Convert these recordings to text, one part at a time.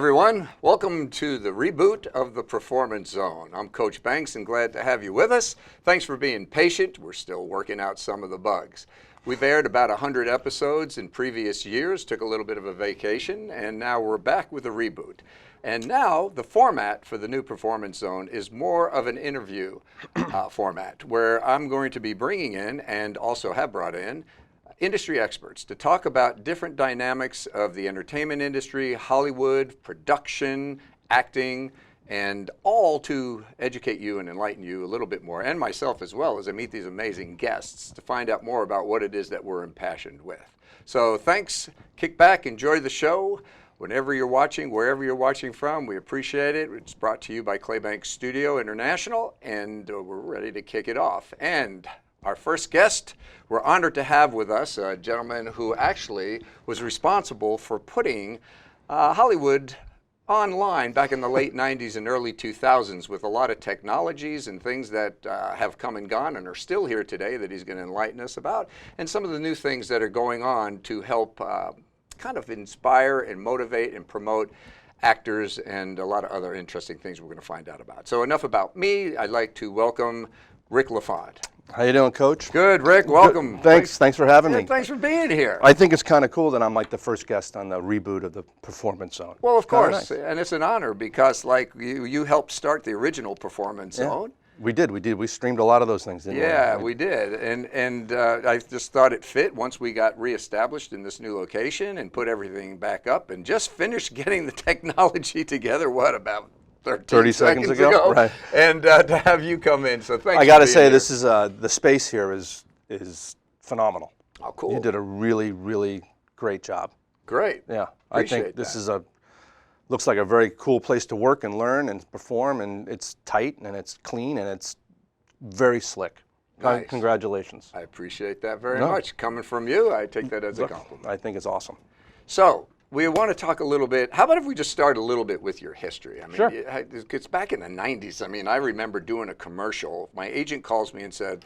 everyone. Welcome to the reboot of the Performance Zone. I'm Coach Banks and glad to have you with us. Thanks for being patient. We're still working out some of the bugs. We've aired about 100 episodes in previous years, took a little bit of a vacation, and now we're back with a reboot. And now the format for the new Performance Zone is more of an interview format, where I'm going to be bringing in, and also have brought in, industry experts to talk about different dynamics of the entertainment industry, Hollywood, production, acting, and all to educate you and enlighten you a little bit more, and myself as well, as I meet these amazing guests to find out more about what it is that we're impassioned with. So thanks, kick back, enjoy the show. Whenever you're watching, wherever you're watching from, we appreciate it. It's brought to you by Claybank Studio International, and we're ready to kick it off. And our first guest, we're honored to have with us a gentleman who actually was responsible for putting Hollywood online back in the late 90s and early 2000s with a lot of technologies and things that have come and gone and are still here today that he's going to enlighten us about, and some of the new things that are going on to help kind of inspire and motivate and promote actors and a lot of other interesting things we're going to find out about. So enough about me. I'd like to welcome Rick LaFont. How you doing, Coach? Good, Rick. Welcome. Good. Thanks for having me. Thanks for being here. I think it's kind of cool that I'm like the first guest on the reboot of the Performance Zone. Well, of course, nice. And it's an honor because, like, you helped start the original Performance Zone. We did. We streamed a lot of those things, didn't we? Yeah, we did. And I just thought it fit once we got reestablished in this new location and put everything back up and just finished getting the technology together. What about 30 seconds ago? Right. And to have you come in, so thanks. I got to say, this is the space here is phenomenal. Oh, cool. You did a really, really great job. Great. Yeah, Appreciate I think this that. looks like a very cool place to work and learn and perform, and it's tight and it's clean and it's very slick. Nice. Congratulations. I appreciate that very much. Coming from you, I take that as a compliment. I think it's awesome. So, we want to talk a little bit. How about if we just start a little bit with your history? I mean, sure. It's back in the 90s. I mean, I remember doing a commercial. My agent calls me and said,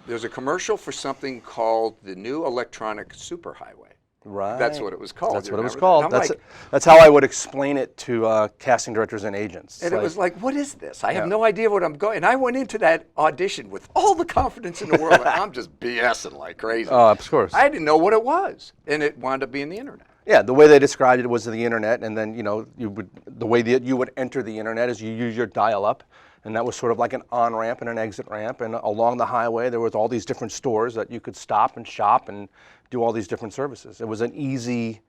there's a commercial for something called the new electronic superhighway. Right. That's what it was called. That's what it was called. That? That's how I would explain it to casting directors and agents. And it was like, what is this? I have no idea what I'm going. And I went into that audition with all the confidence in the world. Like, I'm just BSing like crazy. Oh, of course. I didn't know what it was. And it wound up being the internet. Yeah, the way they described it was the internet, and then the way that you would enter the internet is you use your dial-up, and that was sort of like an on-ramp and an exit ramp, and along the highway there was all these different stores that you could stop and shop and do all these different services. It was an easy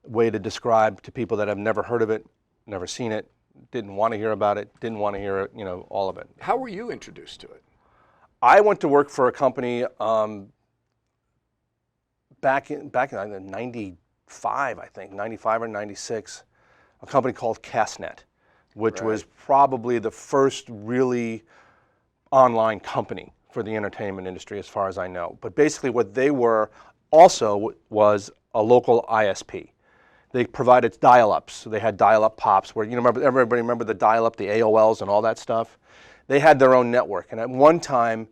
way to describe to people that have never heard of it, never seen it, didn't want to hear about it, didn't want to hear it, all of it. How were you introduced to it? I went to work for a company back in the 95, I think, 95 or 96, a company called CastNet, which was probably the first really online company for the entertainment industry as far as I know. But basically what they were also was a local ISP. They provided dial-ups. So they had dial-up pops where, everybody remember the dial-up, the AOLs and all that stuff? They had their own network. And at one time,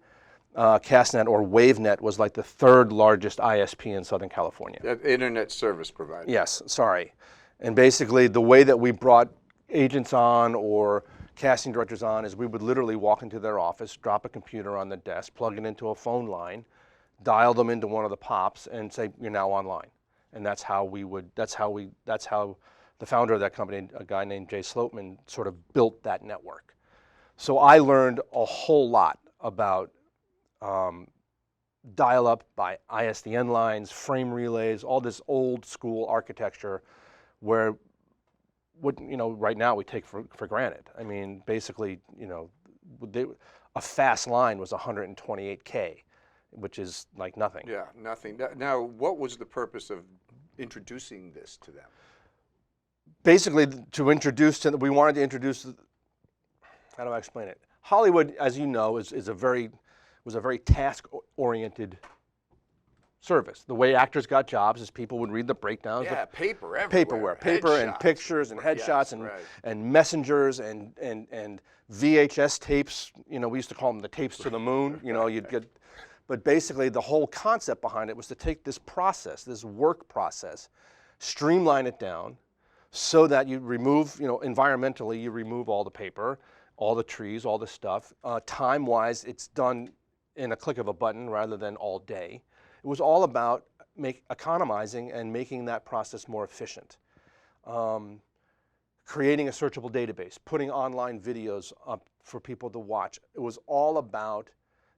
CastNet or WaveNet was like the third largest ISP in Southern California. Internet service provider. Yes, sorry. And basically the way that we brought agents on or casting directors on is we would literally walk into their office, drop a computer on the desk, plug it into a phone line, dial them into one of the pops and say, you're now online. And that's how the founder of that company, a guy named Jay Sloatman, sort of built that network. So I learned a whole lot about dial-up by ISDN lines, frame relays, all this old school architecture where right now we take for granted. I mean, basically, a fast line was 128K, which is like nothing. Yeah, nothing. Now, what was the purpose of introducing this to them? Basically, we wanted to introduce, how do I explain it? Hollywood, as you know, was a very task-oriented service. The way actors got jobs is people would read the breakdowns. Yeah, paper everywhere. Paper and pictures and headshots and messengers and VHS tapes. We used to call them the tapes to the moon. You'd get, but basically the whole concept behind it was to take this process, this work process, streamline it down so that you remove, environmentally, you remove all the paper, all the trees, all the stuff. Time-wise, it's done in a click of a button rather than all day. It was all about economizing and making that process more efficient. Creating a searchable database, putting online videos up for people to watch. It was all about,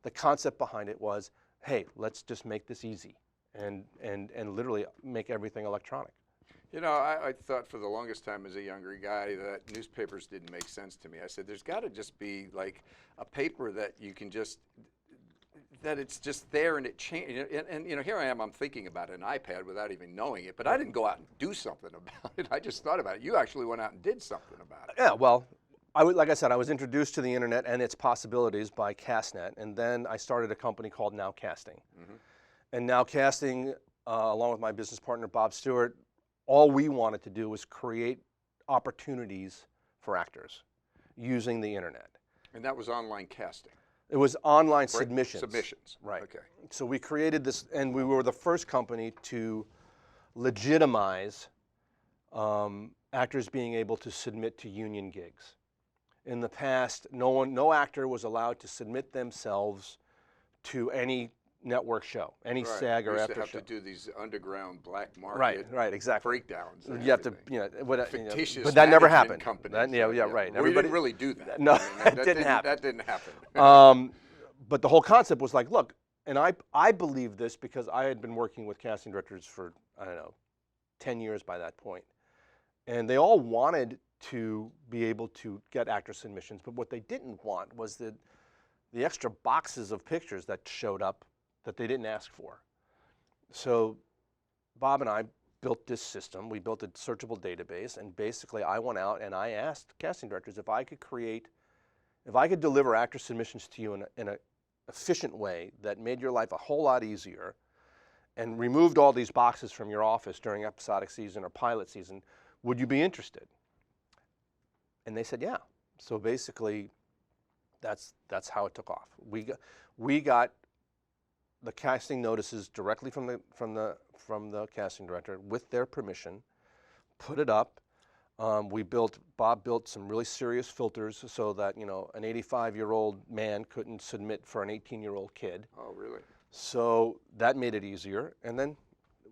the concept behind it was, hey, let's just make this easy and literally make everything electronic. I thought for the longest time as a younger guy that newspapers didn't make sense to me. I said, there's got to just be like a paper that you can just, that it's just there and it changes. And here I am, I'm thinking about an iPad without even knowing it, but I didn't go out and do something about it. I just thought about it. You actually went out and did something about it. Yeah, well, like I said, I was introduced to the internet and its possibilities by CastNet, and then I started a company called Nowcasting. And Nowcasting, along with my business partner, Bob Stewart, all we wanted to do was create opportunities for actors using the internet. And that was online casting. It was online Right? submissions. Submissions. Right. Okay. So we created this, and we were the first company to legitimize actors being able to submit to union gigs. In the past, no actor was allowed to submit themselves to any network show, any Right. SAG or You used after to have show. to do these underground black market Right, exactly. breakdowns. And You have to, everything. Fictitious but that never management happened. companies. Right. We didn't really do that. No, I mean, that didn't happen. That didn't happen. But the whole concept was like, look, and I believe this because I had been working with casting directors for, I don't know, 10 years by that point. And they all wanted to be able to get actor submissions, but what they didn't want was the extra boxes of pictures that showed up that they didn't ask for. So Bob and I built this system. We built a searchable database, and basically I went out and I asked casting directors if I could deliver actor submissions to you in an efficient way that made your life a whole lot easier and removed all these boxes from your office during episodic season or pilot season, would you be interested? And they said, yeah. So basically, that's how it took off. We got the casting notices directly from the casting director with their permission, put it up. Bob built some really serious filters so that an 85-year-old man couldn't submit for an 18-year-old kid. Oh, really? So that made it easier, and then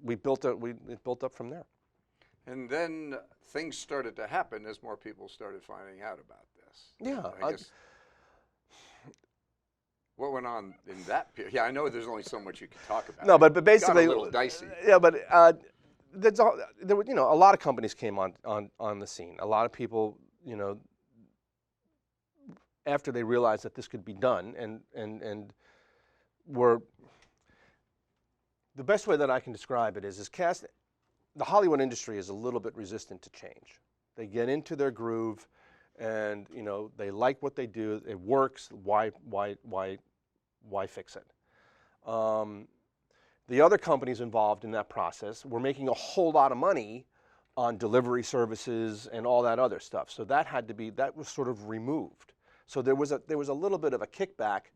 it built up from there. And then things started to happen as more people started finding out about this. Yeah. I guess. What went on in that period? Yeah, I know there's only so much you can talk about. No, but basically, it got a little dicey. Yeah, but there were a lot of companies came on the scene. A lot of people, after they realized that this could be done, and were the best way that I can describe it is the Hollywood industry is a little bit resistant to change. They get into their groove, and they like what they do. It works. Why fix it? The other companies involved in that process were making a whole lot of money on delivery services and all that other stuff. So that was sort of removed. So there was a little bit of a kickback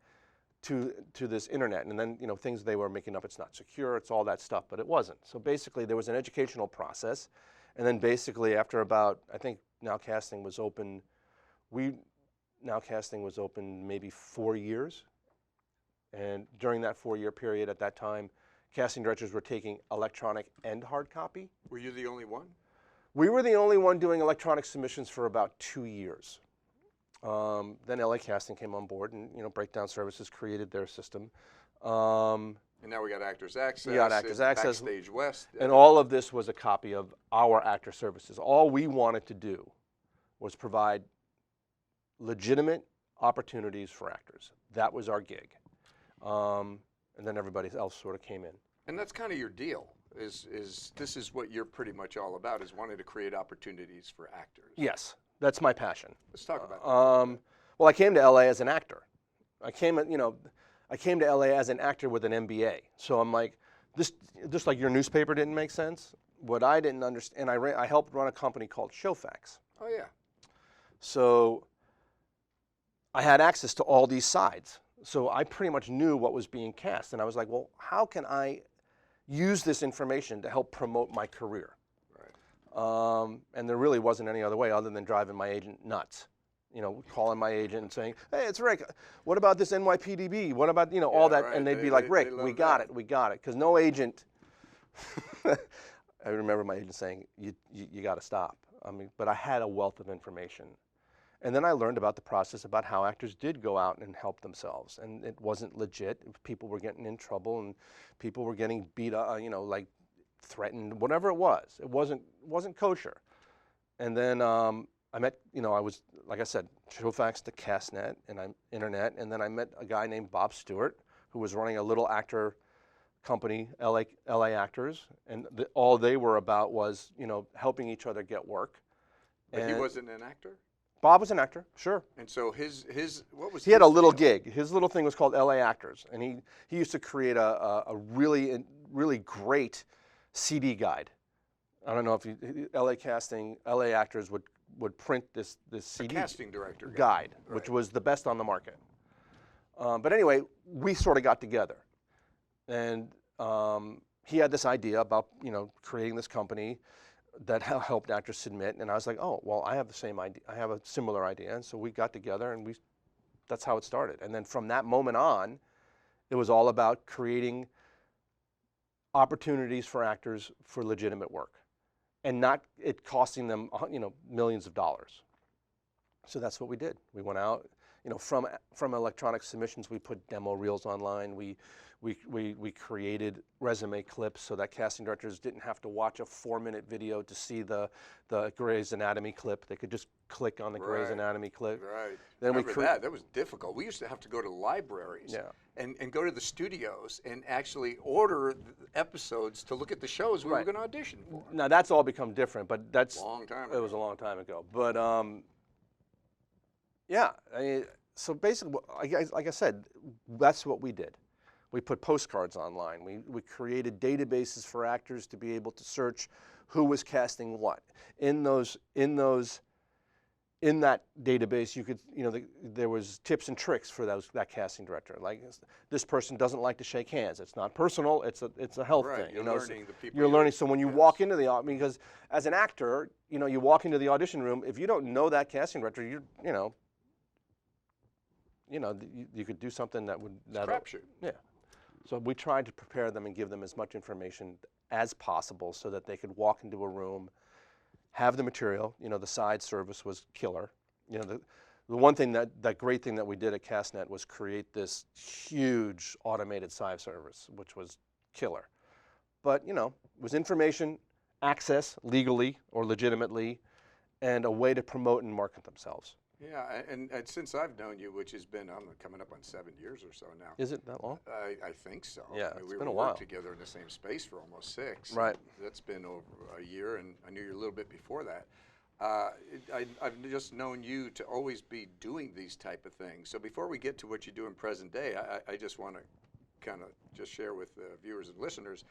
to this internet, and then things they were making up. It's not secure. It's all that stuff, but it wasn't. So basically, there was an educational process, and then basically after about, I think Nowcasting was open. Nowcasting was open maybe 4 years, and during that 4-year period, at that time, casting directors were taking electronic and hard copy. Were you the only one? We were the only one doing electronic submissions for about 2 years. Then LA Casting came on board, and Breakdown Services created their system. And now we got Actors Access. We got Actors Access. Backstage West. And all of this was a copy of our actor services. All we wanted to do was provide legitimate opportunities for actors. That was our gig. And then everybody else sort of came in. And that's kind of your deal. This is what you're pretty much all about, is wanting to create opportunities for actors. Yes, that's my passion. Let's talk about that. Well, I came to LA as an actor. I came to LA as an actor with an MBA. So I'm like, this just like your newspaper didn't make sense. What I didn't understand, I helped run a company called Showfax. Oh yeah. So I had access to all these sides. So I pretty much knew what was being cast, and I was like, well, how can I use this information to help promote my career? Right. And there really wasn't any other way other than driving my agent nuts. Calling my agent and saying, "Hey, it's Rick. What about this NYPDB? What about, all that?" right. And they'd be like, "Rick, we got it. Because no agent." I remember my agent saying, "You got to stop." I mean, but I had a wealth of information. And then I learned about the process, about how actors did go out and help themselves, and it wasn't legit. People were getting in trouble, and people were getting beat up, like threatened, whatever it was. It wasn't kosher. And then I met, I was, like I said, showfax to Castnet and internet, and then I met a guy named Bob Stewart, who was running a little actor company, LA Actors, and all they were about was, helping each other get work. But he wasn't an actor? Bob was an actor, sure. And so his what was he had a little deal? gig. His little thing was called LA Actors, and he used to create a really great CD guide. I don't know if LA Casting, LA Actors would print this CD casting director guide, right. which was the best on the market. But anyway, we sort of got together, and he had this idea about creating this company that helped actors submit, and I was like, oh, well, I have the same idea. I have a similar idea, and so we got together, and that's how it started. And then from that moment on, it was all about creating opportunities for actors for legitimate work, and not it costing them, millions of dollars. So that's what we did. We went out, from electronic submissions, we put demo reels online. We created resume clips so that casting directors didn't have to watch a 4-minute video to see the Grey's Anatomy clip. They could just click on the Grey's Anatomy clip. Right. Then Remember that was difficult. We used to have to go to libraries and go to the studios and actually order episodes to look at the shows we were going to audition for. Now that's all become different, but that's long time ago. It was a long time ago. But yeah, so basically, like I said, that's what we did. We put postcards online. We created databases for actors to be able to search who was casting what. In that database, you could, there was tips and tricks for that casting director. Like, this person doesn't like to shake hands. It's not personal. It's a health thing. You're learning the people. You're learning. So when you walk into the, because as an actor, you walk into the audition room. If you don't know that casting director, you could do something that would crapshoot. Yeah. So we tried to prepare them and give them as much information as possible so that they could walk into a room, have the material. The side service was killer. The one thing that great thing that we did at Castnet was create this huge automated side service, which was killer. But it was information, access legally or legitimately, and a way to promote and market themselves. Yeah, and since I've known you, which has been, coming up on 7 years or so now. Is it that long? I think so. Yeah, it's been a we while. worked together in the same space for almost 6. Right. That's been over a year, and I knew you a little bit before that. I've just known you to always be doing these type of things. So before we get to what you do in present day, I just want to kind of just share with the viewers and listeners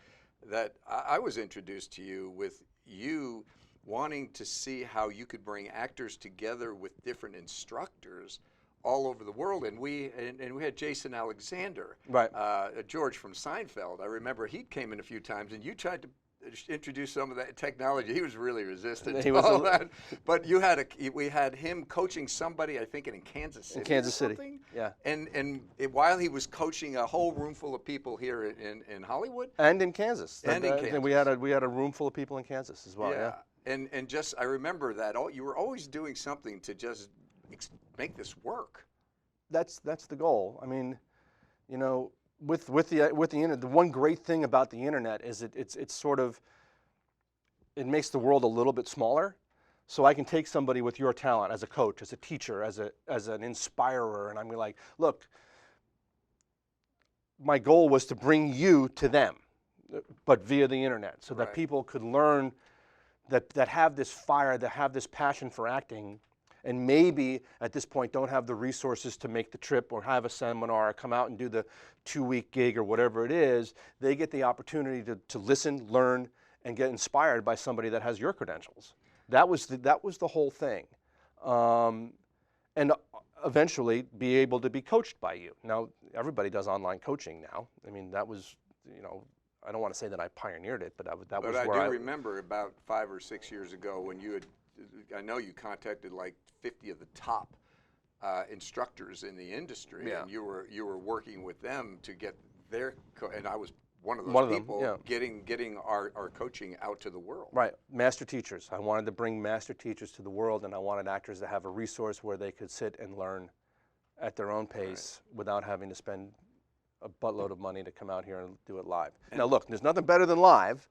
that I was introduced to you with you wanting to see how you could bring actors together with different instructors all over the world, and we had Jason Alexander, right? George from Seinfeld. I remember he came in a few times, and you tried to introduce some of that technology. He was really resistant to all that. But we had him coaching somebody, I think, in Kansas City. In Kansas City, yeah. And while he was coaching a whole room full of people here in Hollywood, and in Kansas, and we had a room full of people in Kansas as well. Yeah. And just I remember that you were always doing something to just make this work. That's the goal. I mean, with the internet, the one great thing about the internet is it's sort of, it makes the world a little bit smaller. So I can take somebody with your talent as a coach, as a teacher, as an inspirer, and I'm like, look, my goal was to bring you to them, but via the internet, so that people could learn. That have this fire, that have this passion for acting, and maybe at this point don't have the resources to make the trip or have a seminar or come out and do the 2-week gig or whatever it is. They get the opportunity to listen, learn, and get inspired by somebody that has your credentials. That was the whole thing, and eventually be able to be coached by you. Now everybody does online coaching now. I mean, that was I don't want to say that I pioneered it, but that was But where I do remember about 5 or 6 years ago when you had, I know you contacted like 50 of the top instructors in the industry, Yeah. and you were working with them to get their, and I was one of those One of them, people yeah. getting our coaching out to the world. Right, master teachers. I wanted to bring master teachers to the world, and I wanted actors to have a resource where they could sit and learn at their own pace without having to spend a buttload of money to come out here and do it live. Now look, there's nothing better than live,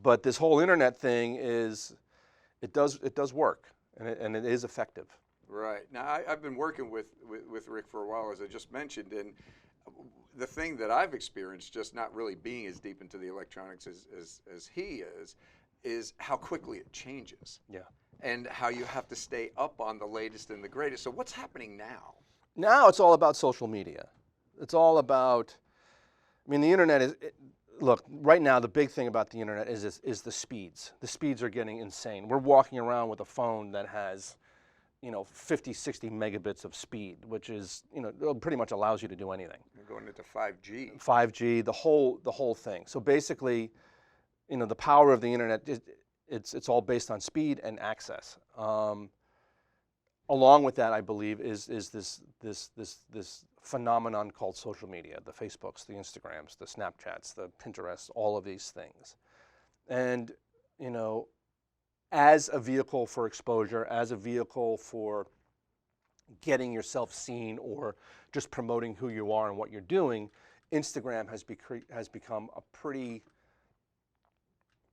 but this whole internet thing it does work, and it is effective. Right. Now, I've been working with Rick for a while, as I just mentioned, and the thing that I've experienced, just not really being as deep into the electronics as he is how quickly it changes. Yeah. And how you have to stay up on the latest and the greatest. So what's happening now? Now it's all about social media. It's all about, I mean, the internet is, look, right now the big thing about the internet is the speeds. The speeds are getting insane. We're walking around with a phone that has, 50, 60 megabits of speed, which is, it pretty much allows you to do anything. You're going into 5G. 5G, the whole thing. So basically, the power of the internet, it's all based on speed and access. Along with that, I believe, is this phenomenon called social media, the Facebooks, the Instagrams, the Snapchats, the Pinterests, all of these things. And, as a vehicle for exposure, as a vehicle for getting yourself seen or just promoting who you are and what you're doing, Instagram has become a pretty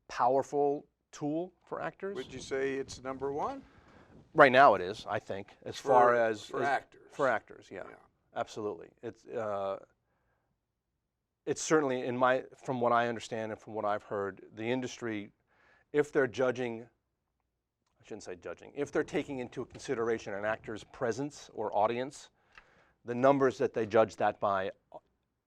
powerful tool for actors. Would you say it's number one? Right now it is, I think, as far as for actors. For actors, yeah. Absolutely. It's certainly from what I understand and from what I've heard, the industry, if they're judging, I shouldn't say judging, if they're taking into consideration an actor's presence or audience, the numbers that they judge that by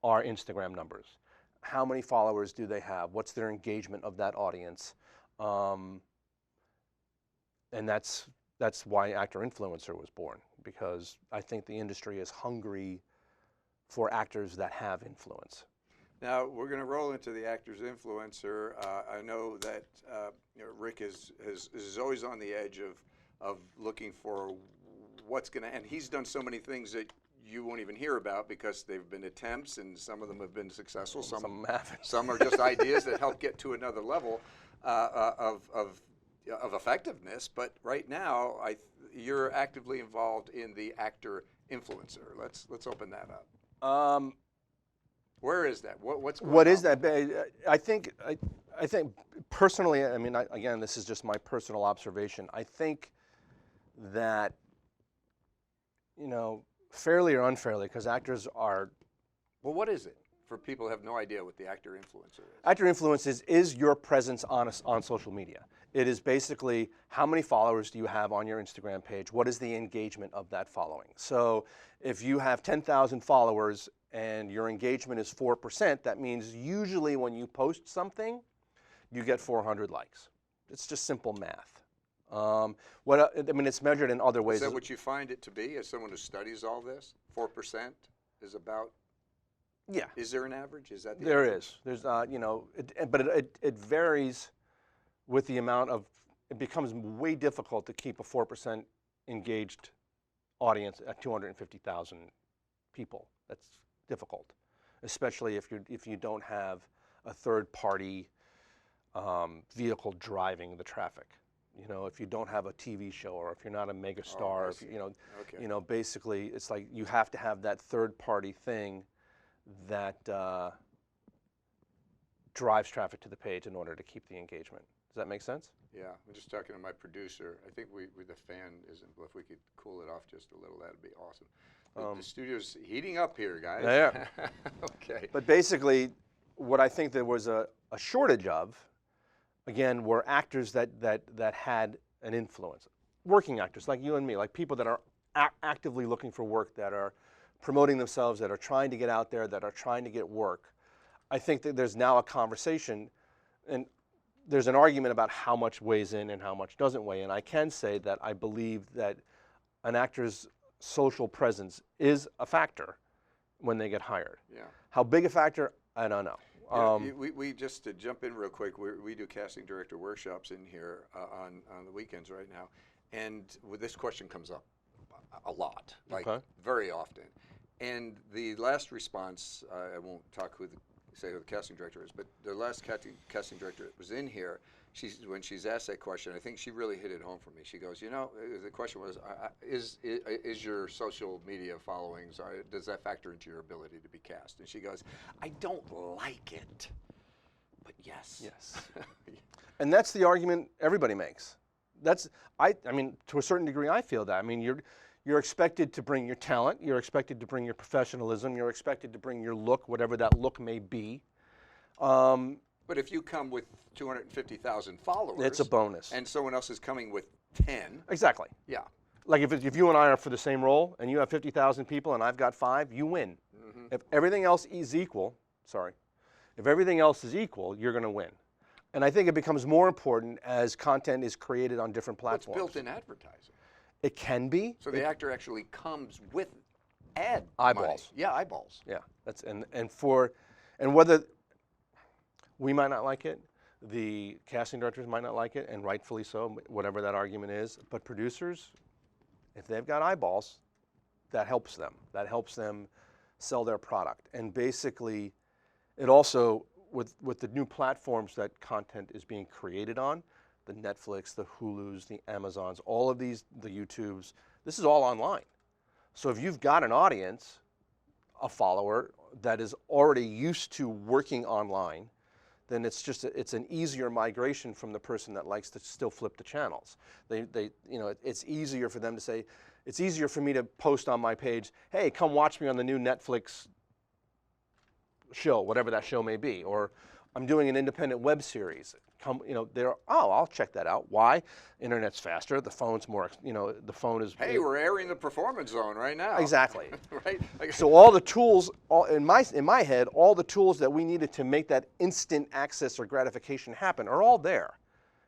are Instagram numbers. How many followers do they have? What's their engagement of that audience? And that's why Actor Influencer was born, because I think the industry is hungry for actors that have influence. Now, we're going to roll into the Actor's Influencer. I know that Rick is always on the edge of looking for what's going to, and he's done so many things that you won't even hear about because they've been attempts, and some of them have been successful. Some haven't. Some are just ideas that help get to another level of effectiveness. But right now, you're actively involved in the Actor Influencer. Let's open that up. Where is that? What's going on? What is that? I think personally, I mean, again, this is just my personal observation. I think that, fairly or unfairly, because actors are. Well, what is it? For people who have no idea what the Actor Influencer is. Actor Influencer is your presence on social media. It is basically how many followers do you have on your Instagram page? What is the engagement of that following? So if you have 10,000 followers and your engagement is 4%, that means usually when you post something, you get 400 likes. It's just simple math. It's measured in other ways. Is that what you find it to be as someone who studies all this? 4% is about. Yeah. Is there an average? Is that the There average? is. There's, but it varies with the amount of. It becomes way difficult to keep a 4% engaged audience at 250,000 people. That's difficult, especially if you don't have a third party vehicle driving the traffic. If you don't have a TV show, or if you're not a mega star, Okay. Basically it's like you have to have that third party thing that drives traffic to the page in order to keep the engagement. Does that make sense? Yeah, I'm just talking to my producer. I think the fan isn't. If we could cool it off just a little, that'd be awesome. The studio's heating up here, guys. Yeah. Okay. But basically, what I think there was a shortage of, again, were actors that had an influence. Working actors like you and me, like people that are actively looking for work, that are promoting themselves, that are trying to get out there, that are trying to get work. I think that there's now a conversation, and there's an argument about how much weighs in and how much doesn't weigh in. I can say that I believe that an actor's social presence is a factor when they get hired. Yeah. How big a factor, I don't know. We just to jump in real quick. We do casting director workshops in here on the weekends right now, and this question comes up a lot, like very often. And the last response, I won't talk say who the casting director is, but the last casting director that was in here, when she's asked that question, I think she really hit it home for me. She goes, the question was, is your social media followings, does that factor into your ability to be cast? And she goes, I don't like it, but yes. Yes. And that's the argument everybody makes. I mean, to a certain degree, I feel that. I mean, you're expected to bring your talent, you're expected to bring your professionalism, you're expected to bring your look, whatever that look may be. But if you come with 250,000 followers, it's a bonus. And someone else is coming with 10. Exactly. Yeah. Like if you and I are for the same role, and you have 50,000 people, and I've got 5, you win. Mm-hmm. If everything else is equal, if everything else is equal, you're going to win. And I think it becomes more important as content is created on different platforms. It's built-in advertising. It can be. So the actor actually comes with ad eyeballs. Money. Yeah, eyeballs. Yeah, and whether we might not like it, the casting directors might not like it, and rightfully so, whatever that argument is. But producers, if they've got eyeballs, that helps them. That helps them sell their product. And basically, it also, with the new platforms that content is being created on, the Netflix, the Hulus, the Amazons, all of these, the YouTubes, this is all online. So if you've got an audience, a follower that is already used to working online, then it's an easier migration from the person that likes to still flip the channels. It's easier for them to say, it's easier for me to post on my page, hey, come watch me on the new Netflix show, whatever that show may be, or I'm doing an independent web series. I'll check that out. Why? Internet's faster. The phone's more. The phone is. Hey, we're airing the Performance Zone right now. Exactly. Right. So all the tools, in my head, all the tools that we needed to make that instant access or gratification happen are all there.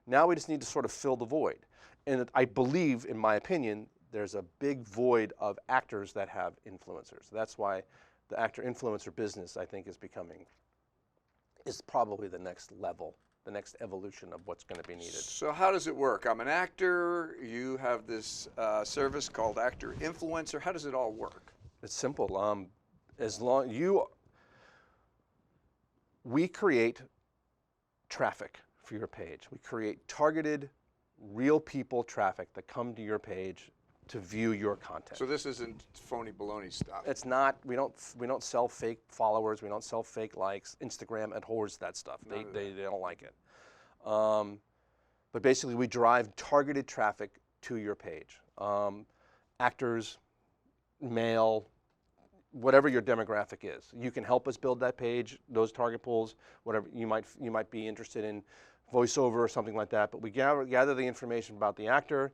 Now we just need to sort of fill the void. And I believe, in my opinion, there's a big void of actors that have influencers. That's why the actor-influencer business, I think, is probably the next level, the next evolution of what's going to be needed. So how does it work? I'm an actor. You have this service called Actor Influencer. How does it all work? It's simple. We create traffic for your page. We create targeted, real people traffic that come to your page to view your content. So this isn't phony baloney stuff. It's not. We don't sell fake followers. We don't sell fake likes. Instagram abhors that stuff. They don't like it. But basically, we drive targeted traffic to your page. Actors, male, whatever your demographic is. You can help us build that page, those target pools, whatever you might be interested in, voiceover or something like that. But we gather the information about the actor,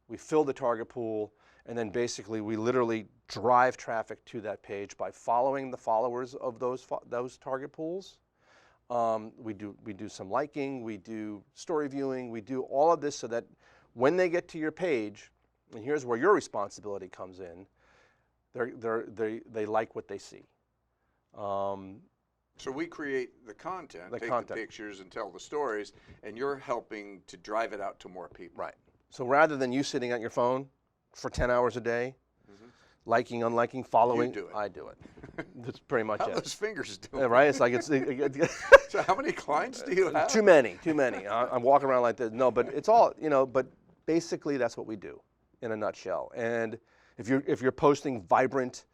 we fill the target pool, and then basically we literally drive traffic to that page by following the followers of those target pools. We do some liking, we do story viewing, we do all of this so that when they get to your page, and here's where your responsibility comes in, they like what they see. So we create the content, the pictures and tell the stories, and you're helping to drive it out to more people. Right. So rather than you sitting at your phone for 10 hours a day, liking, unliking, following, you do it. I do it. That's pretty much How it. are those fingers doing? Yeah, right? It's like So how many clients do you have? Too many. I'm walking around like this. No, but it's all, but basically that's what we do in a nutshell. And if you're posting vibrant,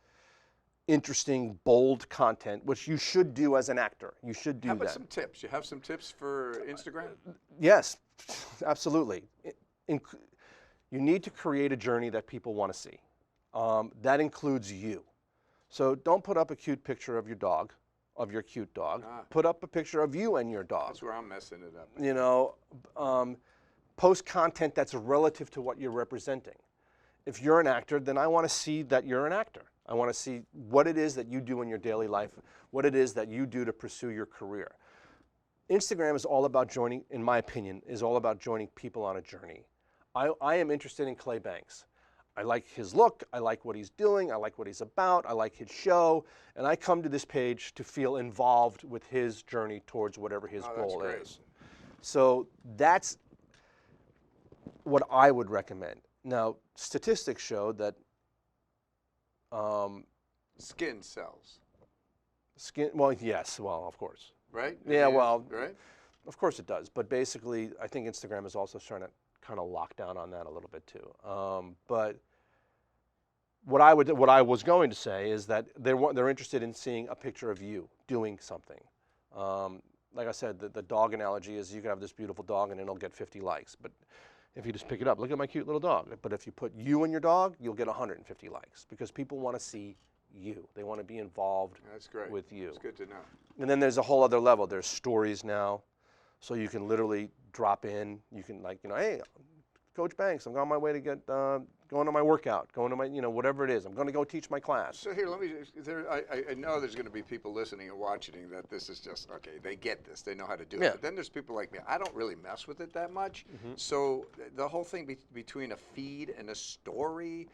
interesting, bold content, which you should do as an actor, you should do that. How about some tips? You have some tips for Instagram? Yes, absolutely. You need to create a journey that people want to see. That includes you. So don't put up a cute picture of your dog, of your cute dog. Put up a picture of you and your dog. That's where I'm messing it up. Post content that's relative to what you're representing. If you're an actor, then I want to see that you're an actor. I want to see what it is that you do in your daily life, what it is that you do to pursue your career. Instagram is all about joining, in my opinion, is all about joining people on a journey. I am interested in Clay Banks. I like his look, I like what he's doing, I like what he's about, I like his show, and I come to this page to feel involved with his journey towards whatever his goal great. is. So that's what I would recommend. Now, statistics show that Skin cells, well, yes, well, of course. right? Yeah, well, right? of course it does. But basically, I think Instagram is also trying to kind of lock down on that a little bit too. But what I was going to say is that they're interested in seeing a picture of you doing something. Like I said, the dog analogy is you can have this beautiful dog and it'll get 50 likes. But if you just pick it up, look at my cute little dog. But if you put you and your dog, you'll get 150 likes because people want to see you. They want to be involved That's great. with you. It's good to know. And then there's a whole other level. There's stories now. So you can literally drop in. You can hey, Coach Banks, I'm on my way to get, going to my workout, going to my, whatever it is. I'm going to go teach my class. So here, let me, I know there's going to be people listening and watching that this is just, okay, they get this, they know how to do it. Yeah. But then there's people like me, I don't really mess with it that much. So the whole thing between a feed and a story,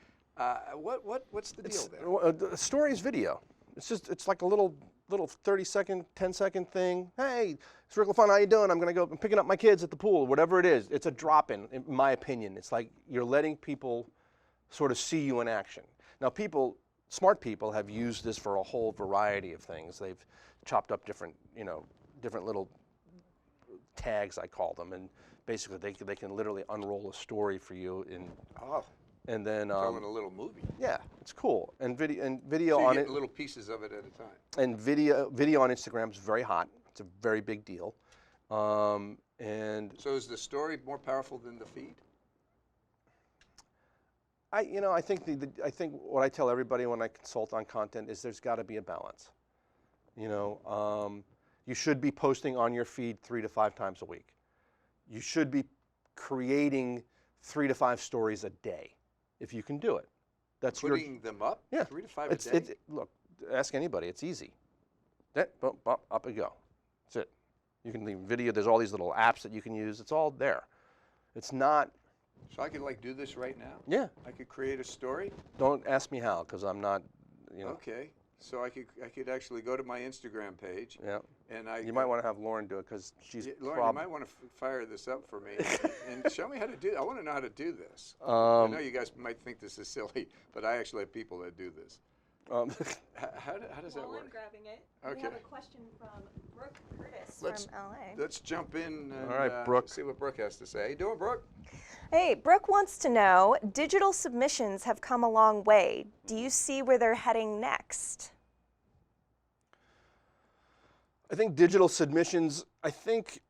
what's the deal there? The story is video. It's like a little 30-second, 10-second thing. Hey, it's Rick LaFon, how you doing? I'm picking up my kids at the pool, whatever it is. It's a drop-in my opinion. It's like you're letting people sort of see you in action. Now smart people have used this for a whole variety of things. They've chopped up different little tags, I call them, and basically they can literally unroll a story for you and then Telling a little movie. yeah, it's cool. And video So on you it. get little pieces of it at a time. And video on Instagram is very hot. It's a very big deal. And So is the story more powerful than the feed? I think what I tell everybody when I consult on content is there's got to be a balance. You should be posting on your feed 3 to 5 times a week. You should be creating 3 to 5 stories a day, if you can do it. That's Putting them up? Yeah. 3 to 5 a day? Look, ask anybody. It's easy. Boom, up you go. That's it. You can leave video. There's all these little apps that you can use. It's all there. It's not. So I could do this right now? Yeah. I could create a story? Don't ask me how, because I'm not. Okay. So I could actually go to my Instagram page. Yeah. And you might want to have Lauren do it because she's. Lauren, you might want to fire this up for me and show me how to do it. I want to know how to do this. I know you guys might think this is silly, but I actually have people that do this. How does that work? I'm grabbing it. Okay. We have a question from Brooke Curtis from LA. Let's jump in and All right, Brooke. see what Brooke has to say. How you doing, Brooke? Hey, Brooke wants to know, digital submissions have come a long way. Do you see where they're heading next? I think digital submissions. I think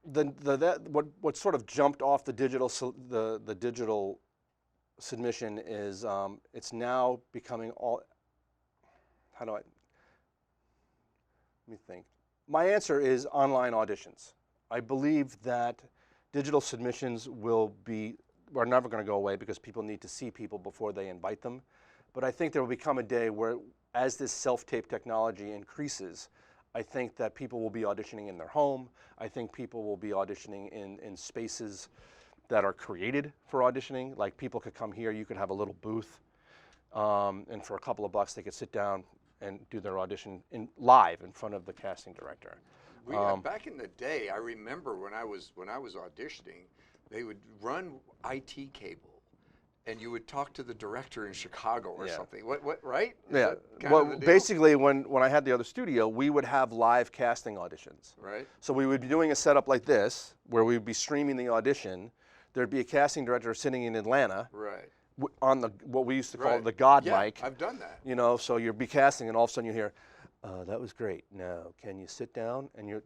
what sort of jumped off the digital submission is it's now becoming all. Let me think. My answer is online auditions. I believe that digital submissions are never going to go away because people need to see people before they invite them. But I think there will become a day where, as this self-tape technology increases, I think that people will be auditioning in their home. I think people will be auditioning in spaces that are created for auditioning. Like people could come here, you could have a little booth, and for a couple of bucks they could sit down and do their audition live in front of the casting director. Back in the day, I remember when I was auditioning, they would run IT cable, and you would talk to the director in Chicago or something. What right? Is Yeah. that kind Well, of the deal? basically, when I had the other studio, we would have live casting auditions. Right. So we would be doing a setup like this, where we would be streaming the audition. There'd be a casting director sitting in Atlanta. Right. On what we used to call Right. the God Yeah, mic. I've done that. So you'll be casting, and all of a sudden you hear, "That was great. Now, can you sit down?" And you're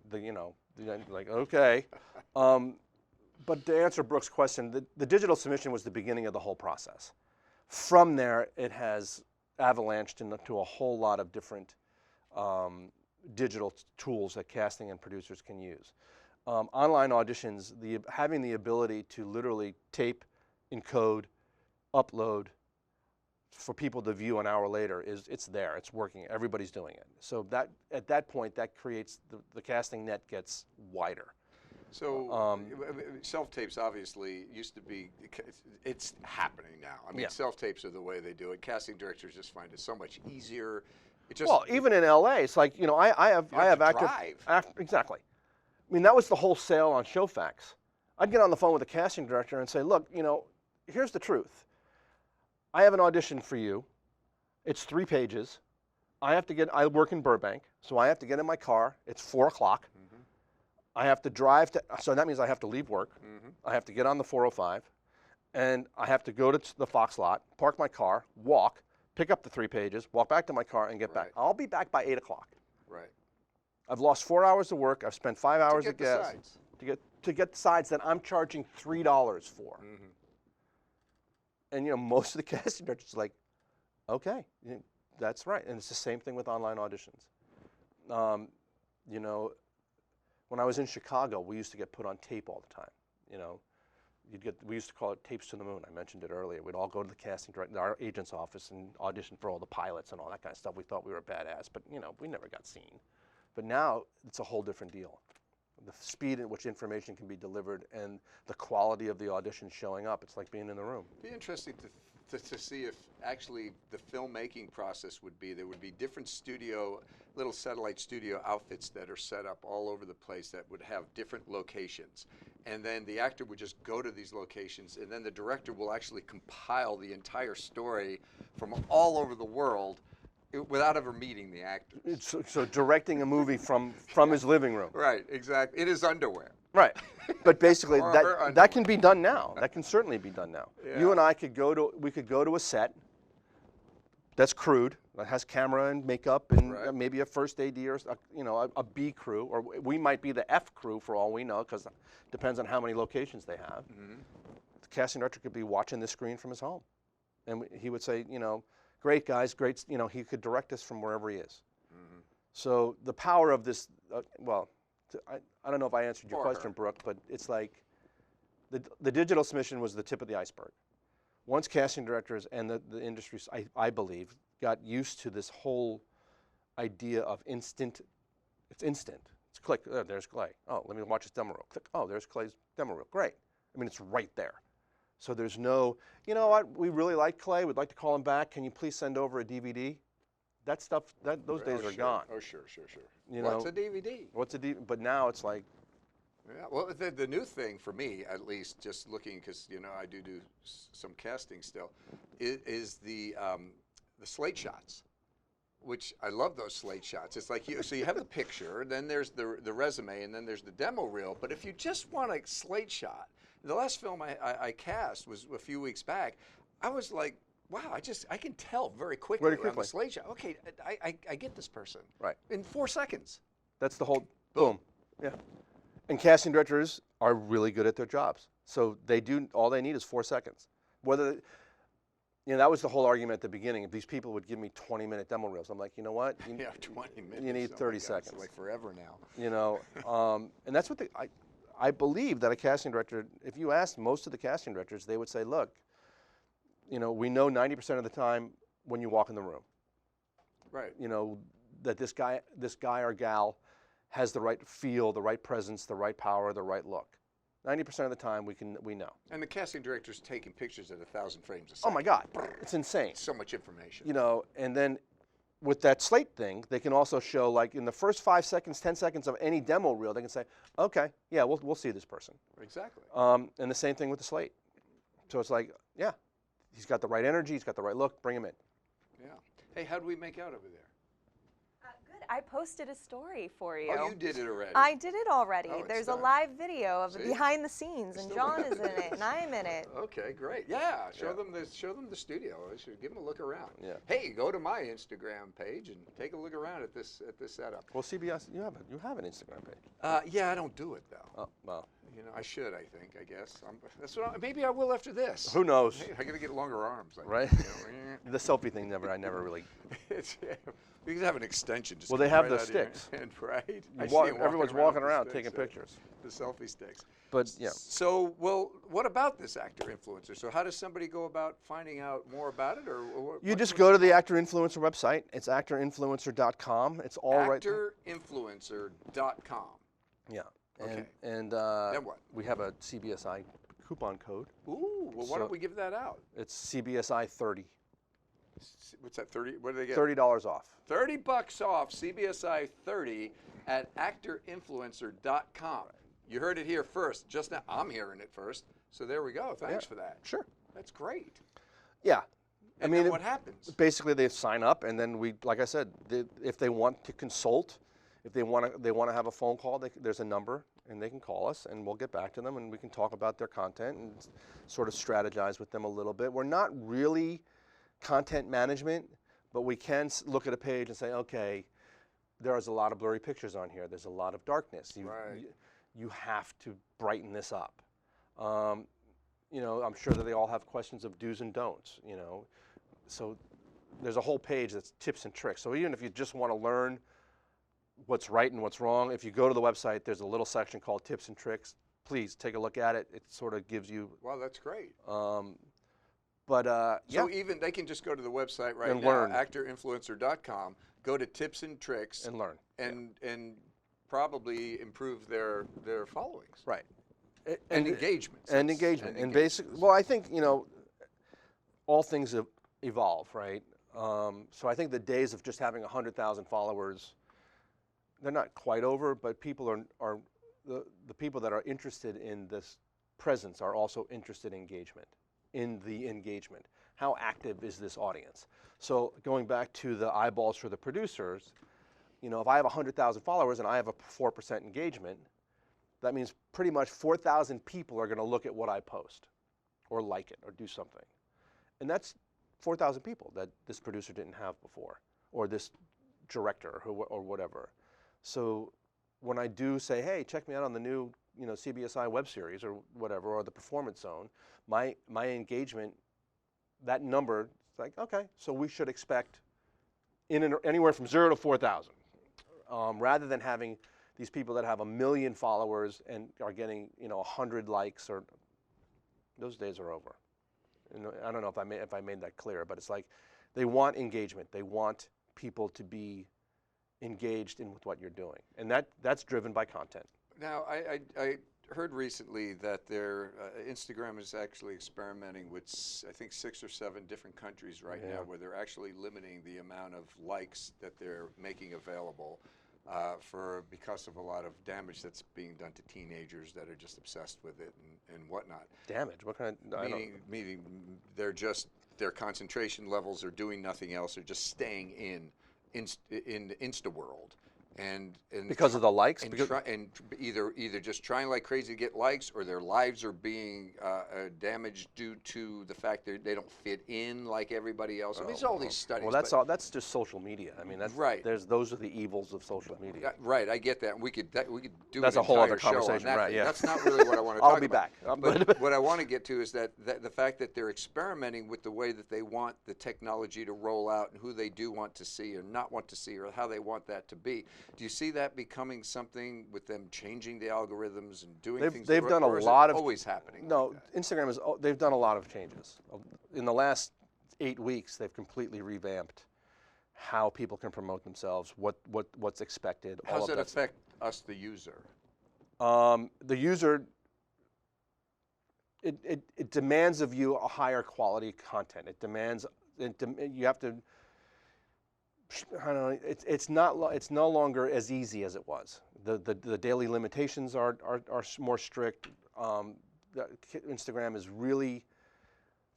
like, "Okay." But to answer Brooke's question, the digital submission was the beginning of the whole process. From there, it has avalanched into a whole lot of different digital tools that casting and producers can use. Online auditions, having the ability to literally tape, encode, upload for people to view an hour later it's there, it's working, everybody's doing it. So that at that point that creates the casting net gets wider. So self-tapes obviously used to be, it's happening now. I mean, Yeah. self-tapes are the way they do it. Casting directors just find it so much easier. It just, Well, even in LA, it's like, you know, I have to active, drive. exactly. I mean, that was the whole sale on Showfax. I'd get on the phone with the casting director and say, look, you know, here's the truth. I have an audition for you. It's 3 pages. I work in Burbank, so I have to get in my car. It's 4 o'clock. I have to drive so that means I have to leave work. I have to get on the 405, and I have to go to the Fox lot, park my car, walk, pick up the 3 pages, walk back to my car, and get back. I'll be back by 8 o'clock. Right. I've lost 4 hours of work. I've spent 5 hours of the gas sides. to get sides that I'm charging $3 for. And you know, most of the casting directors are like, okay, that's right. And it's the same thing with online auditions. You know, when I was in Chicago, we used to get put on tape all the time. You know, we used to call it tapes to the moon. I mentioned it earlier. We'd all go to the casting director, our agent's office, and audition for all the pilots and all that kind of stuff. We thought we were badass, but you know, we never got seen. But now it's a whole different deal. The speed at which information can be delivered and the quality of the audition showing up, it's like being in the room. It'd be interesting to see if actually the filmmaking process would be, there would be different little satellite studio outfits that are set up all over the place that would have different locations. And then the actor would just go to these locations, and then the director will actually compile the entire story from all over the world without ever meeting the actors. So directing a movie from his living room. Right, exactly. In his underwear. Right, but basically Or her that can be done now. That can certainly be done now. Yeah. You and I could go to a set that's crewed, that has camera and makeup and Right. maybe a first AD or a B crew, or we might be the F crew for all we know, because it depends on how many locations they have. The casting director could be watching the screen from his home, and he would say, you know, great guys, great. You know, he could direct us from wherever he is. So the power of this, I don't know if I answered your question, Brooke, but it's like the digital submission was the tip of the iceberg. Once casting directors and the industry, I believe, got used to this whole idea of instant, it's instant. It's click, there's Clay. Oh, let me watch his demo reel. Click, oh, there's Clay's demo reel. Great. I mean, it's right there. So there's no, you know what, we really like Clay. We'd like to call him back. Can you please send over a DVD? That stuff, those days are gone. Oh, sure. You What's know, a DVD? What's a DVD? But now it's like, Yeah, well, the new thing for me, at least, just looking, because you know I do some casting still, is the slate shots, which I love those slate shots. It's like so you have the picture, then there's the resume, and then there's the demo reel. But if you just want a slate shot, the last film I cast was a few weeks back. I was like, wow, I can tell very quickly on the slate shot. Okay, I get this person. Right. In 4 seconds. that's the whole, boom. Yeah. And casting directors are really good at their jobs. So all they need is 4 seconds. That was the whole argument at the beginning. If these people would give me 20-minute demo reels, I'm like, you know what? 20 minutes. You need 30 seconds. It's like forever now. You know, and that's what I believe that a casting director, if you asked most of the casting directors, they would say, look, you know, we know 90% of the time when you walk in the room. Right. You know, that this guy or gal has the right feel, the right presence, the right power, the right look. 90% of the time we know. And the casting director's taking pictures at 1,000 frames a second. Oh my God, it's insane. So much information. You know, and then with that slate thing, they can also show, like, in the first 5 seconds, 10 seconds of any demo reel, they can say, okay, yeah, we'll see this person. Exactly. And the same thing with the slate. So it's like, yeah, he's got the right energy, he's got the right look, bring him in. Yeah. Hey, how do we make out over there? Good. I posted a story for you. Oh, you did it already. I did it already. Oh, it's There's done. a live video of See? behind the scenes, and Still John is in it, and I'm in it. Okay, great. Yeah, show Yeah. them the studio. I should give them a look around. Yeah. Hey, go to my Instagram page and take a look around at this setup. Well, CBS, you have an Instagram page. Yeah, I don't do it though. Oh, well, You know, I should. I guess. Maybe I will after this. who knows, Hey, I gotta get longer arms. right? You know, The selfie thing, I never really. we could have an extension. Just Well, they come have right the out of your sticks. hand, right? I see Walk- 'em everyone's with walking the around sticks, taking pictures. The selfie sticks. But yeah, So, well, what about this actor influencer? So, how does somebody go about finding out more about it, or you just go to the Actor Influencer website. It's actorinfluencer.com. It's all right. Actorinfluencer.com. Yeah, Okay. And Then what? we have a CBSI coupon code. Ooh, well, why don't we give that out? It's CBSI 30. What's that, 30? What do they get? $30 off. $30 off, CBSI 30 at actorinfluencer.com. You heard it here first. Just now, I'm hearing it first. So there we go. Thanks for that. Sure. That's great. Yeah. And then what happens? Basically, they sign up, and then we, like I said, if they want to consult, if they want to have a phone call, there's a number, and they can call us, and we'll get back to them, and we can talk about their content and sort of strategize with them a little bit. We're not really content management, but we can look at a page and say, okay, there's a lot of blurry pictures on here. There's a lot of darkness. You have to brighten this up. You know, I'm sure that they all have questions of do's and don'ts, you know. So there's a whole page that's tips and tricks. So even if you just want to learn what's right and what's wrong, if you go to the website, there's a little section called tips and tricks. Please take a look at it. It sort of gives you. Well, that's great. So even they can just go to the website right and now, learn. actorinfluencer.com, go to tips and tricks And learn. And probably improve their followings. Right. And engagements. And engagement. And basically, well, I think, you know, all things evolve, right? So I think the days of just having 100,000 followers, they're not quite over, but people are the people that are interested in this presence are also interested in the engagement. How active is this audience? So going back to the eyeballs for the producers, you know, if I have 100,000 followers and I have a 4% engagement, that means pretty much 4,000 people are going to look at what I post or like it or do something. And that's 4,000 people that this producer didn't have before, or this director or whatever. So when I do say, hey, check me out on the new, you know, CBSI web series or whatever, or the Performance Zone, my engagement, that number, it's like, okay, so we should expect anywhere from 0 to 4,000, rather than having these people that have 1 million followers and are getting, you know, 100 likes, or those days are over. And I don't know if I made that clear, but it's like they want engagement. They want people to be engaged in with what you're doing, and that's driven by content. Now, I heard recently that their Instagram is actually experimenting with, I think, 6 or 7 different countries right now, where they're actually limiting the amount of likes that they're making available because of a lot of damage that's being done to teenagers that are just obsessed with it and whatnot. Damage? What kind of? Meaning their concentration levels are doing nothing else. They're just staying in the Insta world. And because of the likes, and either just trying like crazy to get likes, or their lives are being damaged due to the fact that they don't fit in like everybody else. I mean, it's all these studies. Well, that's just social media. I mean, that's right. Those are the evils of social media. Right, I get that. We could do that's a whole other conversation, that, right? Yeah, that's not really what I want to talk about. I'll be back. But what I want to get to is that the fact that they're experimenting with the way that they want the technology to roll out, and who they do want to see or not want to see, or how they want that to be. Do you see that becoming something with them changing the algorithms and doing things? They've done a lot of always happening. No, like Instagram they've done a lot of changes. In the last 8 weeks, they've completely revamped how people can promote themselves, what's expected. How does it affect us, the user? The user, it demands of you a higher quality content. You have to. I don't know. It's no longer as easy as it was. The daily limitations are more strict. Instagram is really,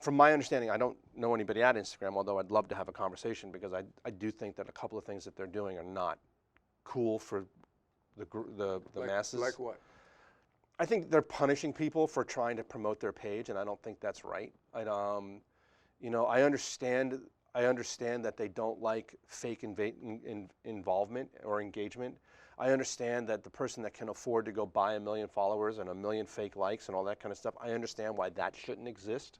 from my understanding, I don't know anybody at Instagram, although I'd love to have a conversation, because I do think that a couple of things that they're doing are not cool for the masses. Like what? I think they're punishing people for trying to promote their page, and I don't think that's right. You know, I understand that they don't like fake involvement or engagement. I understand that the person that can afford to go buy 1 million followers and 1 million fake likes and all that kind of stuff, I understand why that shouldn't exist.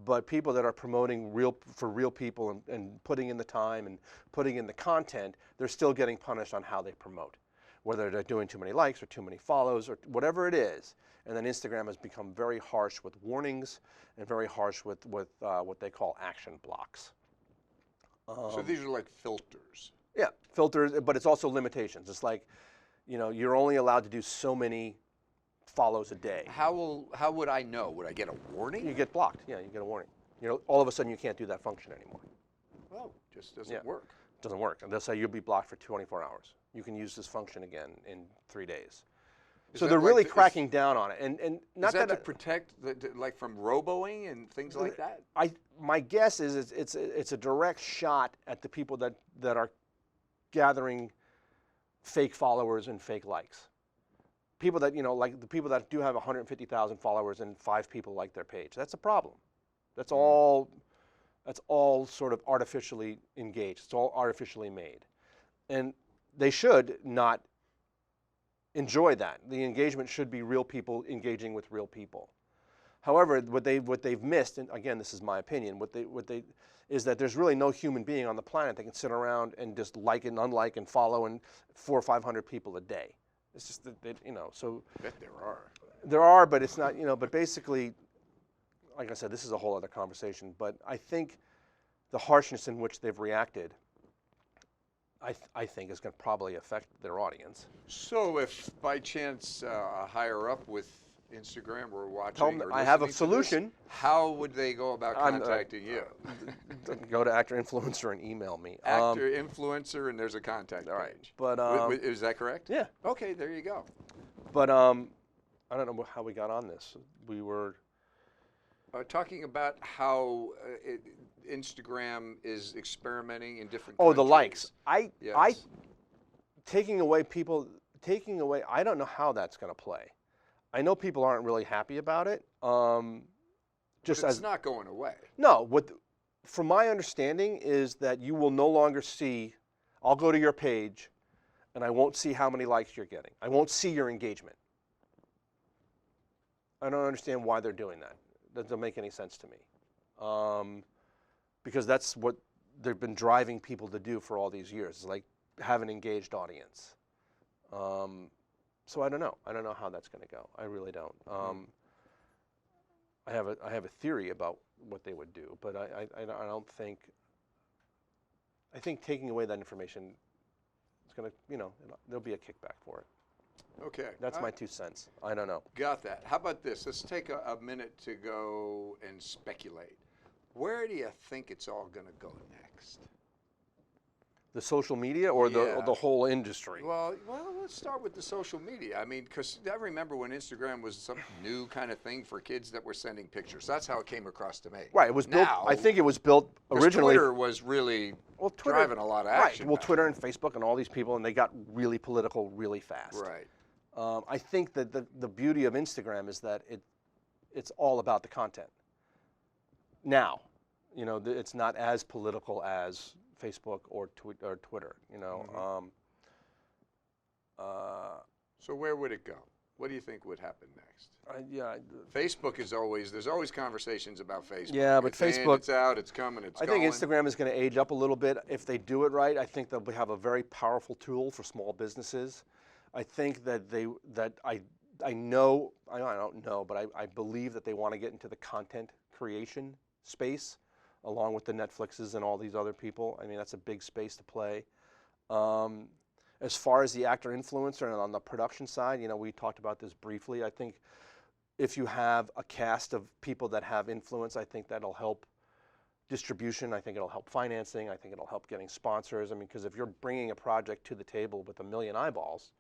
But people that are promoting for real people and putting in the time and putting in the content, they're still getting punished on how they promote, whether they're doing too many likes or too many follows or whatever it is. And then Instagram has become very harsh with warnings and very harsh with what they call action blocks. So these are like filters. Yeah, filters, but it's also limitations. It's like, you're only allowed to do so many follows a day. How would I know? Would I get a warning? You get blocked. Yeah, you get a warning. All of a sudden you can't do that function anymore. Oh, just doesn't Yeah. work. It doesn't work. And they'll say you'll be blocked for 24 hours. You can use this function again in 3 days. Is So that they're like really the- cracking down on it. And not Is that to that protect, like from roboing and things like that? my guess is it's a direct shot at the people that are gathering fake followers and fake likes. People that, like the people that do have 150,000 followers and 5 people like their page. That's a problem. That's all sort of artificially engaged. It's all artificially made. And they should not enjoy that. The engagement should be real people engaging with real people. However, what they've missed, and again, this is my opinion, is that there's really no human being on the planet that can sit around and just like and unlike and follow 400 or 500 people a day. It's just that, so. I bet there are. There are, but it's not, but basically, like I said, this is a whole other conversation, but I think the harshness in which they've reacted, I think is going to probably affect their audience. So if by chance a higher up with Instagram were watching Tell them or I have a listening to this, solution. how would they go about contacting you? Go to Actor Influencer and email me. Actor, influencer, and there's a contact all right, page. but Is that correct? yeah, Okay, there you go. but I don't know how we got on this. We were Talking about how Instagram is experimenting in different the countries. likes. I Yes. taking away, I don't know how that's going to play. I know people aren't really happy about it. Just But it's as not going away. no, from my understanding is that you will no longer see. I'll go to your page, and I won't see how many likes you're getting. I won't see your engagement. I don't understand why they're doing that. That doesn't make any sense to me. Because that's what they've been driving people to do for all these years, is like have an engaged audience. So I don't know. I don't know how that's going to go. I really don't. I have a theory about what they would do, but I don't think. I think taking away that information is going to, there'll be a kickback for it. Okay. That's my 2 cents. I don't know. Got that. How about this? Let's take a minute to go and speculate. Where do you think it's all going to go next? The social media or Yeah. the whole industry? Well, let's start with the social media. I mean, because I remember when Instagram was some new kind of thing for kids that were sending pictures. That's how it came across to me. Right. It was built. Now, I think it was built 'cause originally. Twitter was really driving a lot of action. Right. Well, back Twitter and Facebook and all these people, and they got really political really fast. then. Right. I think that the beauty of Instagram is that it's all about the content. Now, it's not as political as Facebook or Twitter. So where would it go? What do you think would happen next? Yeah. Facebook is there's always conversations about Facebook. Yeah, but It's in, Facebook- it's out, it's coming, it's I going. think Instagram is going to age up a little bit if they do it right. I think they'll have a very powerful tool for small businesses. I think that I know, I don't know, but I believe that they want to get into the content creation space along with the Netflixes and all these other people. I mean, that's a big space to play. As far as the actor influencer and on the production side, we talked about this briefly. I think if you have a cast of people that have influence, I think that'll help distribution. I think it'll help financing. I think it'll help getting sponsors. I mean, because if you're bringing a project to the table with 1 million eyeballs,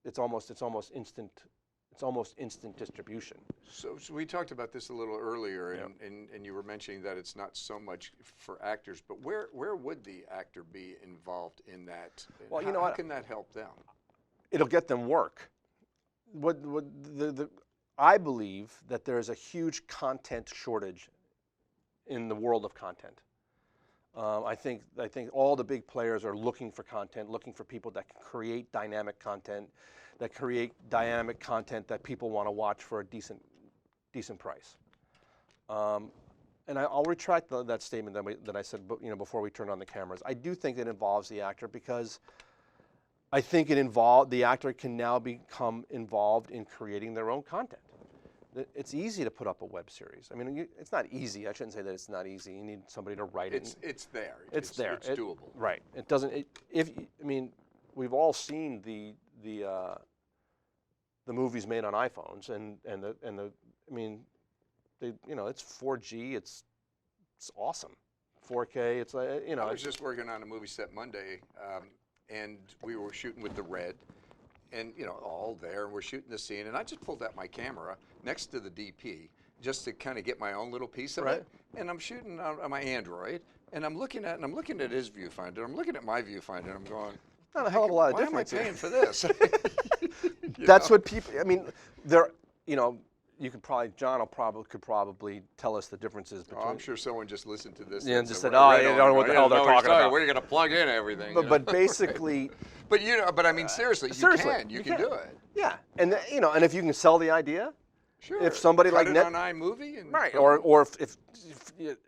it's almost instant. It's almost instant distribution. So we talked about this a little earlier, and you were mentioning that it's not so much for actors, but where would the actor be involved in that? Well, how can that help them? It'll get them work. I believe that there is a huge content shortage in the world of content. I think all the big players are looking for content, looking for people that can create dynamic content, that people want to watch for a decent price. And I'll retract that statement that I said, before we turned on the cameras. I do think it involves the actor because I think the actor can now become involved in creating their own content. It's easy to put up a web series. I mean, it's not easy. I shouldn't say that it's not easy. You need somebody to write it. It's there. It's there. It's doable. Right. It doesn't. we've all seen the movies made on iPhones, and the I mean, it's 4G, it's awesome, 4K. It's I was just working on a movie set Monday, and we were shooting with the Red, and all there, and we're shooting the scene, and I just pulled out my camera next to the DP just to kind of get my own little piece of it, and I'm shooting on my Android, and I'm looking at his viewfinder, I'm looking at my viewfinder, and I'm going, not a hell of a lot of why am I difference here. paying for this? That's what people. I mean, you could probably could probably tell us the differences between. Oh, I'm sure someone just listened to this. Yeah, and just said, said, "Oh, you "Red don't know what the hell they're what he's talking about." Where are you going to plug in everything? But basically, but I mean, seriously, you can do it. Yeah, and and if you can sell the idea, Sure. if somebody Cut like it on iMovie, and right, or if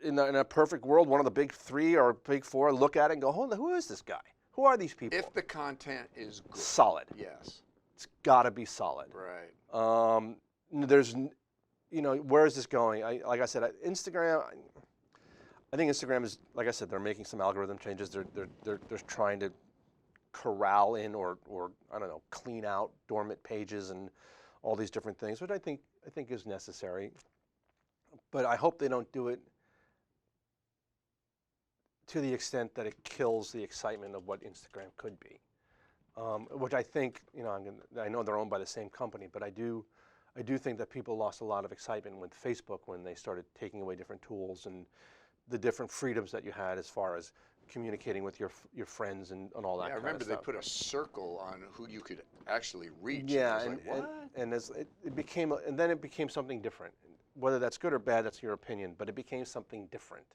in a perfect world, one of the big three or big four look at it and go, who is this guy? Who are these people? if the content is good. Solid. Yes. It's got to be solid. Right. There's, where is this going? Like I said, Instagram. I think Instagram is, like I said, they're making some algorithm changes. They're trying to corral in or I don't know, clean out dormant pages and all these different things, which I think is necessary. But I hope they don't do it to the extent that it kills the excitement of what Instagram could be. Which I think, I know they're owned by the same company, but I do think that people lost a lot of excitement with Facebook when they started taking away different tools and the different freedoms that you had as far as communicating with your friends and all that. Yeah, I kind remember of they stuff. put a circle on who you could actually reach. Yeah, and it was like, what? and as it became, and then it became something different. Whether that's good or bad, that's your opinion, but it became something different.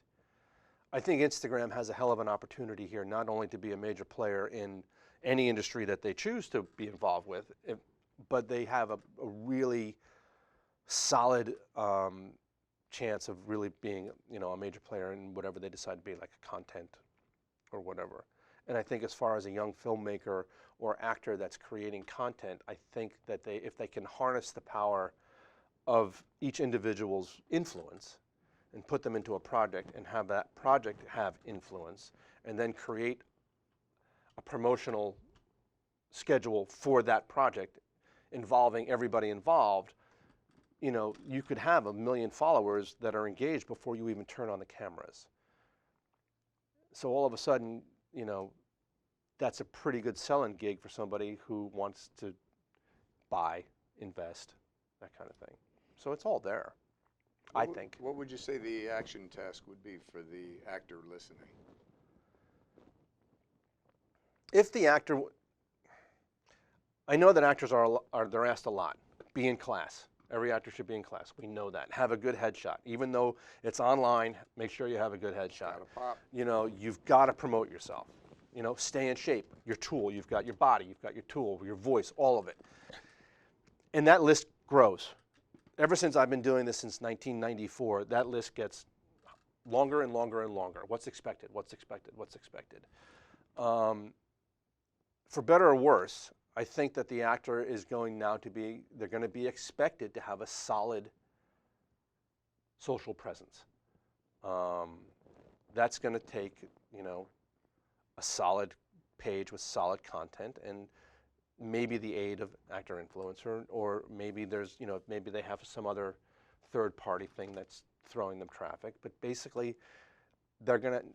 I think Instagram has a hell of an opportunity here, not only to be a major player in any industry that they choose to be involved with, but they have a really solid chance of really being, a major player in whatever they decide to be, like a content or whatever. And I think as far as a young filmmaker or actor that's creating content, I think that if they can harness the power of each individual's influence and put them into a project and have that project have influence and then create a promotional schedule for that project involving everybody involved, you could have 1 million followers that are engaged before you even turn on the cameras. So all of a sudden, that's a pretty good selling gig for somebody who wants to buy, invest, that kind of thing. So it's all there, I think. What would you say the action task would be for the actor listening? If the actor, I know that actors they're asked a lot. Be in class. Every actor should be in class. We know that. Have a good headshot. Even though it's online, make sure you have a good headshot. Gotta pop. You've got to promote yourself. Stay in shape. Your tool. You've got your body. You've got your tool, your voice, all of it. And that list grows. Ever since I've been doing this since 1994, that list gets longer and longer and longer. What's expected? What's expected? What's expected? For better or worse, I think that the actor is going they're going to be expected to have a solid social presence. That's going to take, a solid page with solid content and maybe the aid of actor influencer, or maybe maybe they have some other third-party thing that's throwing them traffic. But basically,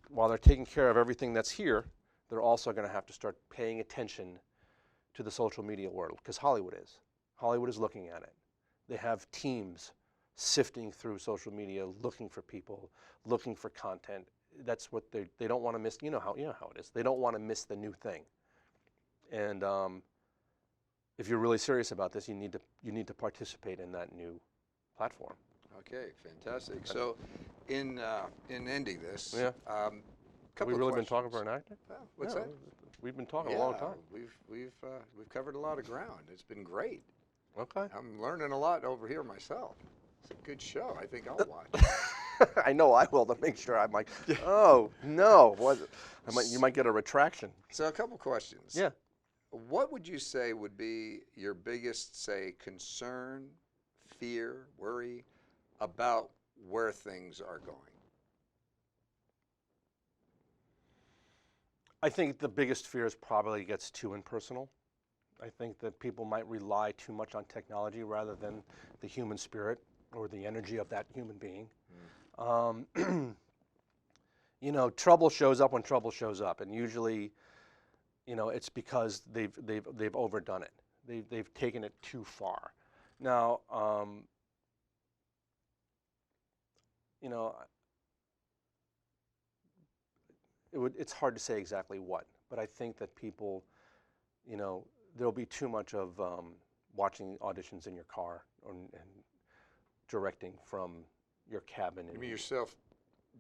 while they're taking care of everything that's here, they're also going to have to start paying attention to the social media world, because Hollywood is looking at it. They have teams sifting through social media, looking for people, looking for content. That's what they don't want to miss. You know how it is. They don't want to miss the new thing. And if you're really serious about this, you need to participate in that new platform. Okay, fantastic. So, in ending this, Yeah. Have we really been talking for an actor? What's No, that? We've been talking a long time. We've covered a lot of ground. It's been great. Okay. I'm learning a lot over here myself. It's a good show. I think I'll watch. I know I will, to make sure. I'm like, oh no, you might get a retraction. So a couple questions. Yeah. What would you say would be your biggest, concern, fear, worry about where things are going? I think the biggest fear is probably it gets too impersonal. I think that people might rely too much on technology rather than the human spirit or the energy of that human being. You know, trouble shows up when trouble shows up, and usually, you know, it's because they've overdone it. They've taken it too far. Now, you know, it's hard to say exactly what, but I think that people, you know, there'll be too much of watching auditions in your car and directing from your cabin. You mean yourself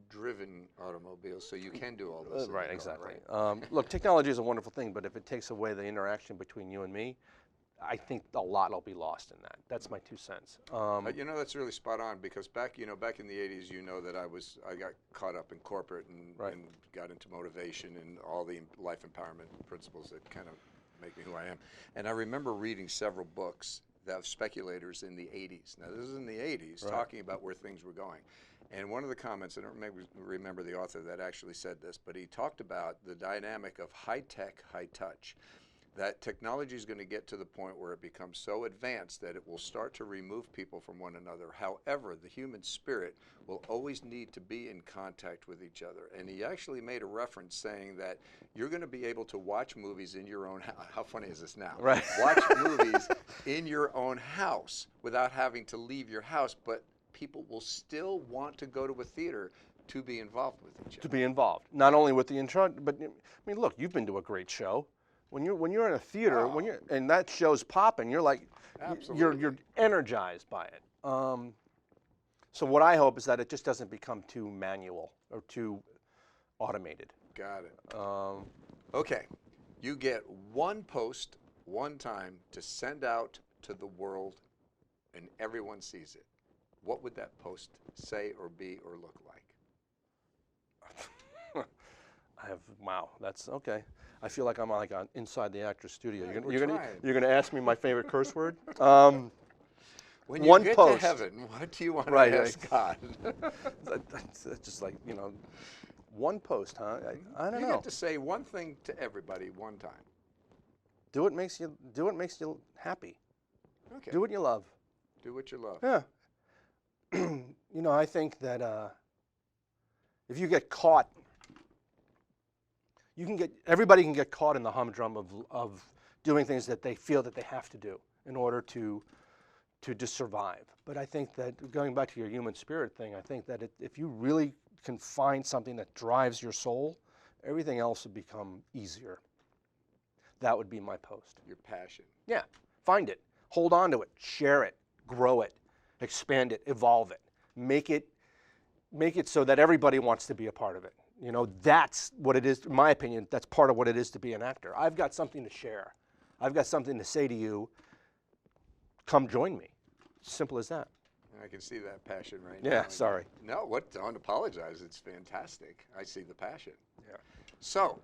driven automobiles, so you can do all this. Right, exactly. Right? Look, technology is a wonderful thing, but if it takes away the interaction between you and me, I think a lot will be lost in that. That's my 2 cents. You know, that's really spot on, because back in the 80s, you know that I got caught up in corporate and got into motivation and all the life empowerment principles that kind of make me who I am. And I remember reading several books of speculators in the 80s. Now, this is in the 80s, talking about where things were going. And one of the comments, I don't remember the author that actually said this, but he talked about the dynamic of high-tech, high-touch. That technology is going to get to the point where it becomes so advanced that it will start to remove people from one another. However, the human spirit will always need to be in contact with each other. And he actually made a reference saying that you're going to be able to watch movies in your own house. How funny is this now? Right. Watch movies in your own house without having to leave your house, but people will still want to go to a theater to be involved with each other. To be involved, not only with the intro, but I mean, look, you've been to a great show. When you're in a theater, and that show's popping, you're like, you're energized by it. So what I hope is that it just doesn't become too manual or too automated. Got it. Okay, you get one post, one time to send out to the world, and everyone sees it. What would that post say or be or look like? Wow, that's okay. I feel like I'm like on inside the actor's studio. Yeah, You're gonna ask me my favorite curse word? When you one get post. to heaven, what do you want Right, to ask God? That's just like, you know, one post, huh? I don't You know. get to say one thing to everybody one time. Do what makes you happy. Okay. Do what you love. Do what you love. Yeah. You know, I think that if you get caught, everybody can get caught in the humdrum of doing things that they feel that they have to do in order to just survive. But I think that, going back to your human spirit thing, I think that if you really can find something that drives your soul, everything else will become easier. That would be my post. Your passion. Yeah, find it, hold on to it, share it, grow it, expand it, evolve it, make it so that everybody wants to be a part of it. You know, that's what it is, in my opinion, that's part of what it is to be an actor. I've got something to share. I've got something to say to you. Come join me. Simple as that. I can see that passion right now. Yeah, sorry. No, don't apologize. It's fantastic. I see the passion. Yeah. So,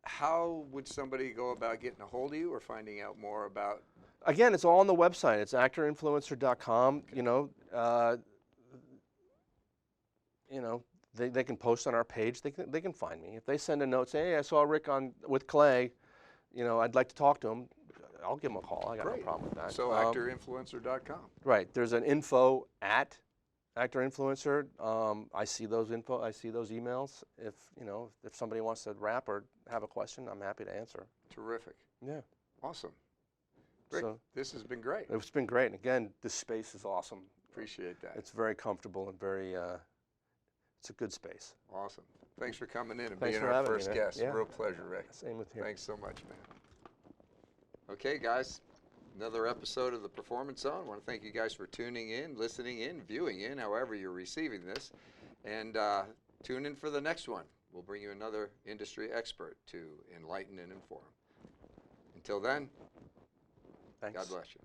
how would somebody go about getting a hold of you or finding out more about? Again, it's all on the website. It's actorinfluencer.com. Okay. They can post on our page. They can find me. If they send a note, say, hey, I saw Rick with Clay, I'd like to talk to him, I'll give him a call. I got no problem with that. So actorinfluencer.com. Right. There's an info at actorinfluencer. I see those emails. If somebody wants to rap or have a question, I'm happy to answer. Terrific. Yeah. Awesome. Rick, this has been great. It's been great. And again, this space is awesome. Appreciate that. It's very comfortable and very, it's a good space. Awesome. Thanks for coming in and Thanks being for our having first me, guest. Yeah. Real pleasure, Rick. Same with you. Thanks so much, man. Okay, guys, another episode of the Performance Zone. I want to thank you guys for tuning in, listening in, viewing in, however you're receiving this. And tune in for the next one. We'll bring you another industry expert to enlighten and inform. Until then, Thanks. God bless you.